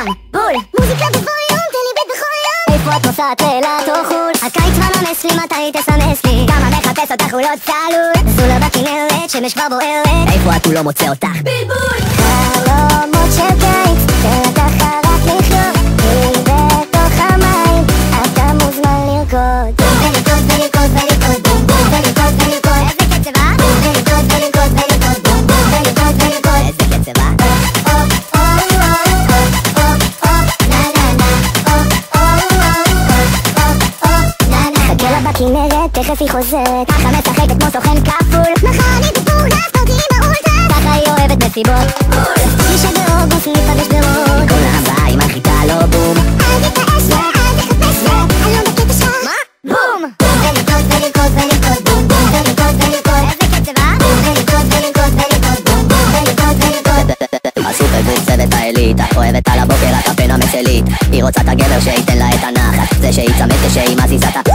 ים, בול. מוזיקה בווליום, תן לי בית בכל יום. איפה את נוסעת לאילת או חו"ל? הקיץ מנמס לי, מתי תסמס לי? כמה מחפש אותך הוא לא צלול. זו לא בכנרת, שמש כבר בוערת. איפה את הוא לא מוצא אותך? בלבול. חלומות של קיץ, תן לך רק לחיות. היא בתוך המים, אתה מוזמן לרקוד. ולרקוד ולרקוד ולרקוד בום בום ולרקוד ולרקוד. איזה קצב אה? ולרקוד ולרקוד ולרקוד בום בום ולרקוד ולרקוד. איזה קצב אה? בכנרת, תכף היא חוזרת. ככה משחקת כמו סוכן כפול. מחר אני בפורנה, ספרתי עם האולטרה. ככה היא אוהבת מסיבות. מי שבאוגוסט ניפגש ברוד. כל הבאה היא מנחיתה לו בום. אל תתעש לה, אל תחפש לה. אני לא בקטע שלה. מה? בום! ולרקוד ולרקוד ולרקוד בום בום ולרקוד ולרקוד. איזה קצב אה? ולרקוד ולרקוד ולרקוד בום בום ולרקוד ולרקוד. הסופרבום צוות האליטה. אוהבת על הבוקר הקפה נמס אלית. היא רוצה את הגבר שייתן לה את הנחת. זה שיצמד כשהיא מזיזה את